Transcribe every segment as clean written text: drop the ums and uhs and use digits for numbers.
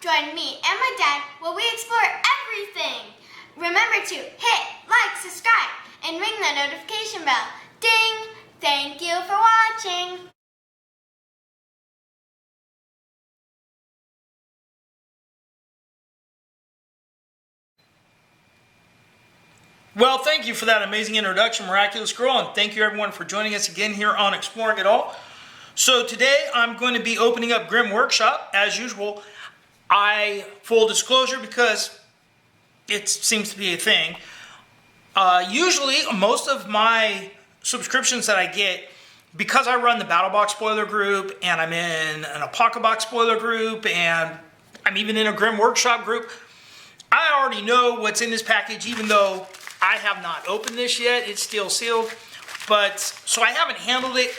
Join me and my dad while we explore everything. Remember to hit like, subscribe, and ring the notification bell. Ding! Thank you for watching. Well, thank you for that amazing introduction, Miraculous Girl, and thank you everyone for joining us again here on Exploring It All. So today I'm going to be opening up Grimm Workshop as usual. Full disclosure, because it seems to be a thing. Usually, most of my subscriptions that I get, because I run the BattleBox spoiler group, and I'm in an Apocabox spoiler group, and I'm even in a Grimm Workshop group, I already know what's in this package, even though I have not opened this yet. It's still sealed, so I haven't handled it,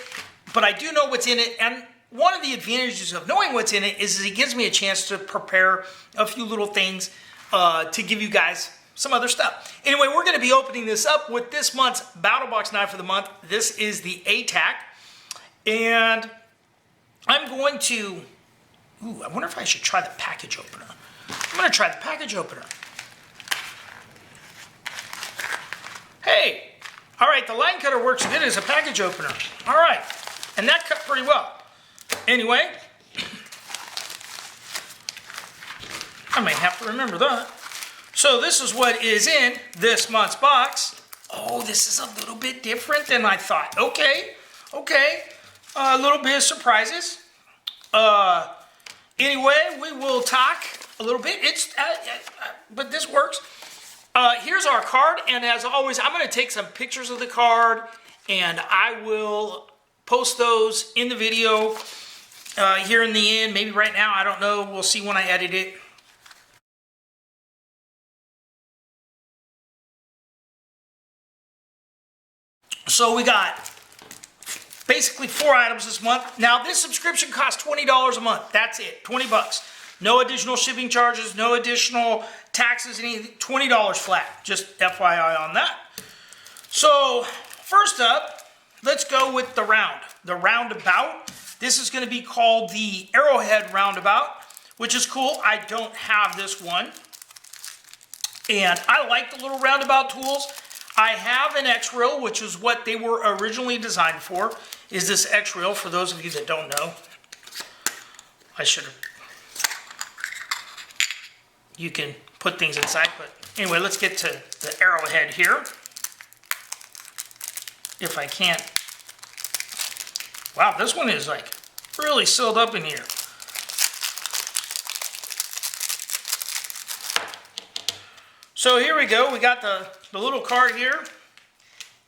but I do know what's in it. And one of the advantages of knowing what's in it is it gives me a chance to prepare a few little things to give you guys some other stuff. Anyway, we're going to be opening this up with this month's BattleBox knife of the month. This is the ATAC, and I'm going to, I wonder if I should try the package opener. I'm going to try the package opener. Hey, all right, the line cutter works good as a package opener. All right, and that cut pretty well. Anyway, I may have to remember that. So this is what is in this month's box. Oh, this is a little bit different than I thought. Okay, a little bit of surprises. Anyway, we will talk a little bit. But this works. Here's our card, and as always, I'm going to take some pictures of the card, and I will post those in the video here in the end. Maybe right now, I don't know. We'll see when I edit it. So we got basically 4 items this month. Now, this subscription costs $20 a month. That's it, 20 bucks. No additional shipping charges, no additional taxes, anything, $20 flat. Just FYI on that. So, first up, let's go with the roundabout. This is going to be called the Arrowhead Roundabout, which is cool. I don't have this one. And I like the little roundabout tools. I have an X-Reel, which is what they were originally designed for, is this X-Reel, for those of you that don't know. I should have... You can put things inside, but anyway, let's get to the Arrowhead here. If I can't... Wow, this one is like really sealed up in here. So here we go. We got the little card here,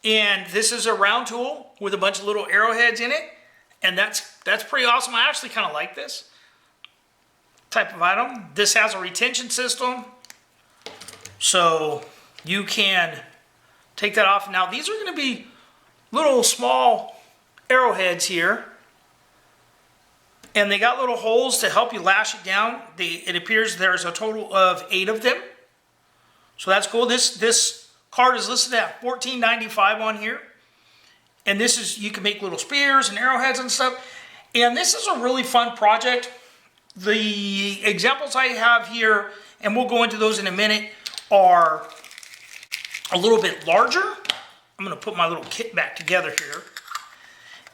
and this is a round tool with a bunch of little arrowheads in it, and that's pretty awesome. I actually kind of like this type of item. This has a retention system, so you can take that off. Now these are going to be little small arrowheads here, and they got little holes to help you lash it down. It appears there's a total of 8 of them, so that's cool. This card is listed at $14.95 on here, and this is, you can make little spears and arrowheads and stuff, and this is a really fun project. The examples I have here, and we'll go into those in a minute, are a little bit larger. I'm going to put my little kit back together here.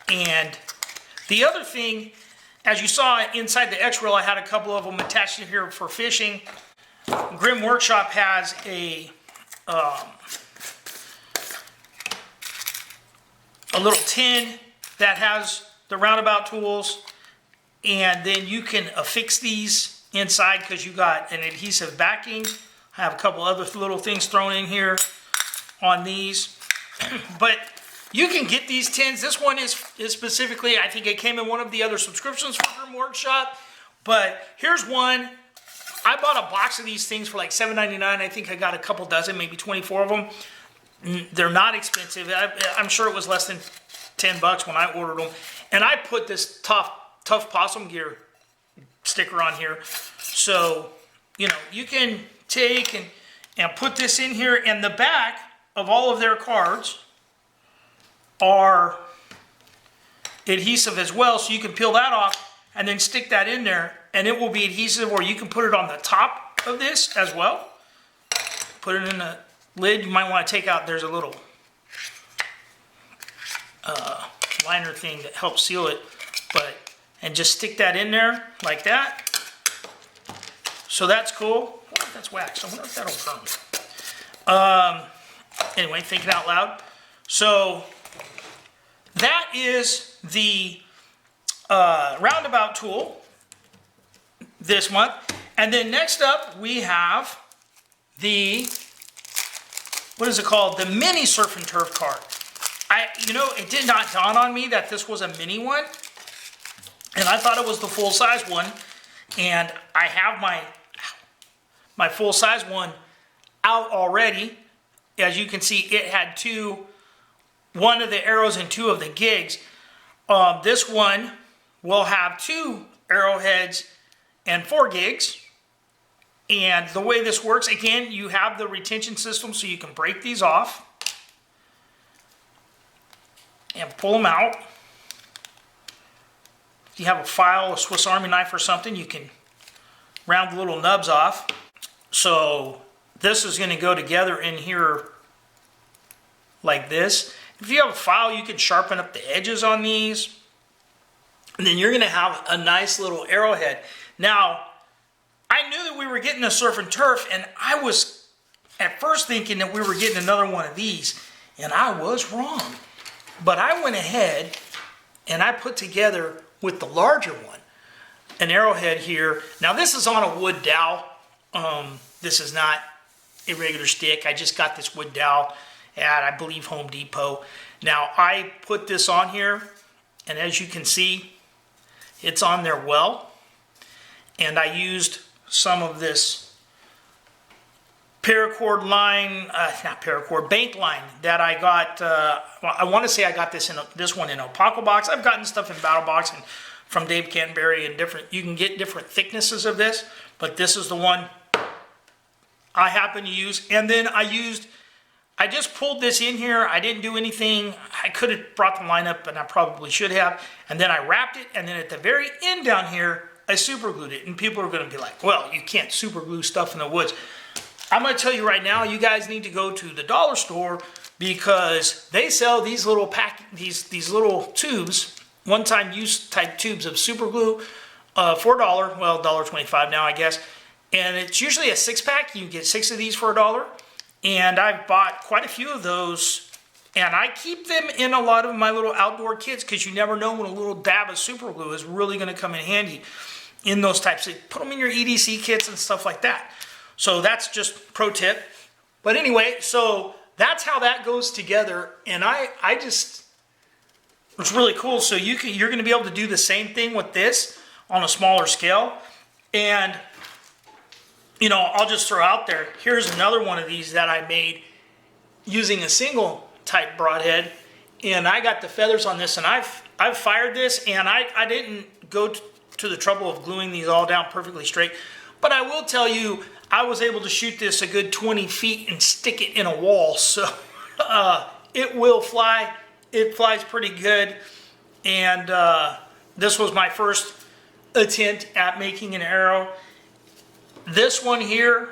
And the other thing, as you saw inside the X-Reel, I had a couple of them attached in here for fishing. Grimm Workshop has a little tin that has the roundabout tools, and then you can affix these inside because you got an adhesive backing. I have a couple other little things thrown in here on these. But you can get these tins. This one is specifically, I think it came in one of the other subscriptions for Grimm Workshop. But here's one. I bought a box of these things for like $7.99. I think I got a couple dozen, maybe 24 of them. They're not expensive. I'm sure it was less than 10 bucks when I ordered them. And I put this tough Possum Gear sticker on here. So, you know, you can take and put this in here, and the back of all of their cards are adhesive as well, so you can peel that off and then stick that in there and it will be adhesive, or you can put it on the top of this as well. Put it in the lid. You might want to take out, there's a little liner thing that helps seal it, and just stick that in there like that. So that's cool. I wonder if that's wax. I wonder if that'll burn. Anyway, thinking out loud. So that is the roundabout tool this month. And then next up we have the, what is it called? The mini surf and turf cart. It did not dawn on me that this was a mini one. And I thought it was the full-size one. And I have my full-size one out already. As you can see, it had one of the arrows and 2 of the gigs. This one will have 2 arrowheads and 4 gigs. And the way this works, again, you have the retention system so you can break these off and pull them out. If you have a file, a Swiss Army knife or something, you can round the little nubs off. So this is going to go together in here like this. If you have a file, you can sharpen up the edges on these. And then you're going to have a nice little arrowhead. Now, I knew that we were getting a surf and turf, and I was at first thinking that we were getting another one of these, and I was wrong. But I went ahead and I put together with the larger one an arrowhead here. Now this is on a wood dowel. This is not a regular stick. I just got this wood dowel at, I believe, Home Depot. Now I put this on here, and as you can see, it's on there well. And I used some of this paracord line, not paracord, bank line that I got. I want to say I got this one in Opaco box. I've gotten stuff in Battle Box and from Dave Canterbury and different. You can get different thicknesses of this, but this is the one I happen to use. And then I just pulled this in here. I didn't do anything. I could have brought the line up, and I probably should have. And then I wrapped it, and then at the very end down here, I super glued it. And people are going to be like, well, you can't super glue stuff in the woods. I'm going to tell you right now, you guys need to go to the dollar store because they sell these little these little tubes, one-time use type tubes of super glue for $1. Well, $1.25 now, I guess. And it's usually a 6-pack. You can get 6 of these for $1. And I've bought quite a few of those. And I keep them in a lot of my little outdoor kits because you never know when a little dab of super glue is really going to come in handy in those types. So put them in your EDC kits and stuff like that. So that's just pro tip. But anyway, so that's how that goes together. And I just, it's really cool. So you're going to be able to do the same thing with this on a smaller scale. And, I'll just throw out there, here's another one of these that I made using a single type broadhead. And I got the feathers on this, and I've fired this, and I didn't go to the trouble of gluing these all down perfectly straight. But I will tell you, I was able to shoot this a good 20 feet and stick it in a wall. So it will fly. It flies pretty good. And this was my first attempt at making an arrow. This one here,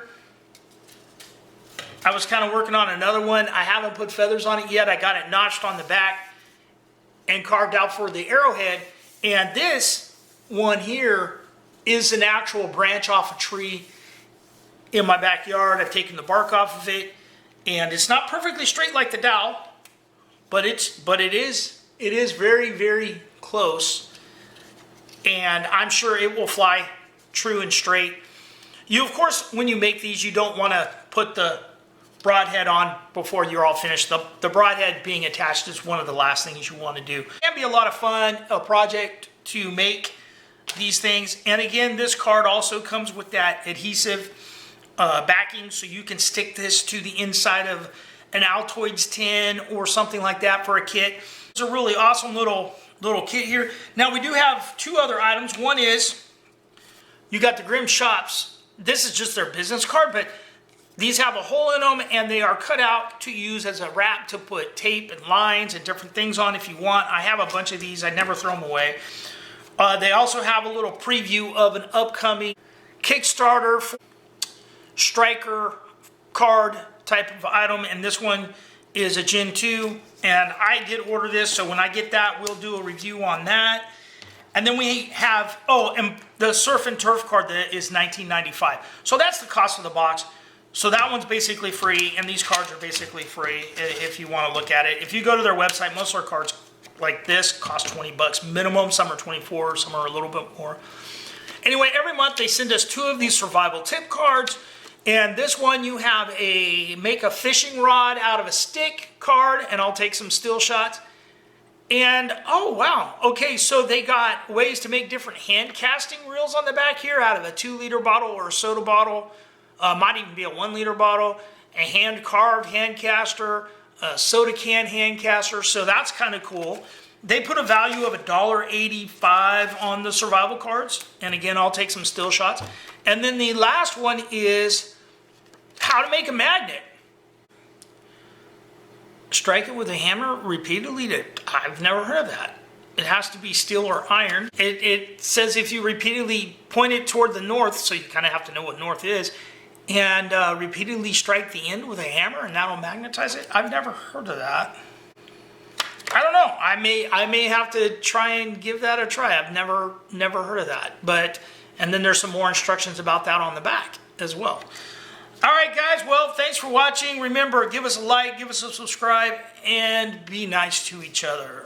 I was kind of working on another one. I haven't put feathers on it yet. I got it notched on the back and carved out for the arrowhead. And this one here is an actual branch off a tree in my backyard. I've taken the bark off of it, and it's not perfectly straight like the dowel, but it is very, very close. And I'm sure it will fly true and straight. You, of course, when you make these, you don't want to put the broadhead on before you're all finished. The broadhead being attached is one of the last things you want to do. It can be a lot of fun, a project to make these things. And again, this card also comes with that adhesive backing, so you can stick this to the inside of an Altoids tin or something like that for a kit. It's a really awesome little kit here. Now we do have 2 other items. One is you got the Grimm Shops. This is just their business card, but these have a hole in them, and they are cut out to use as a wrap to put tape and lines and different things on if you want. I have a bunch of these. I never throw them away. They also have a little preview of an upcoming Kickstarter striker card type of item, and this one is a Gen 2, and I did order this, so when I get that, we'll do a review on that. And then we have, and the Surf and Turf card that is $19.95. So that's the cost of the box. So that one's basically free, and these cards are basically free if you want to look at it. If you go to their website, most of their cards like this cost $20 minimum. Some are 24, some are a little bit more. Anyway, every month they send us 2 of these survival tip cards. And this one, you have a make a fishing rod out of a stick card, and I'll take some still shots. And, oh wow, okay, so they got ways to make different hand casting reels on the back here out of a 2-liter bottle or a soda bottle. Might even be a 1-liter bottle, a hand-carved hand caster, a soda can hand caster, so that's kind of cool. They put a value of $1.85 on the survival cards, and again, I'll take some still shots. And then the last one is how to make a magnet. Strike it with a hammer repeatedly. I've never heard of that. It has to be steel or iron. It says if you repeatedly point it toward the north, so you kind of have to know what north is, and repeatedly strike the end with a hammer, and that'll magnetize it. I've never heard of that. I don't know. I may have to try and give that a try. I've never heard of that. And then there's some more instructions about that on the back as well. All right, guys. Well, thanks for watching. Remember, give us a like, give us a subscribe, and be nice to each other.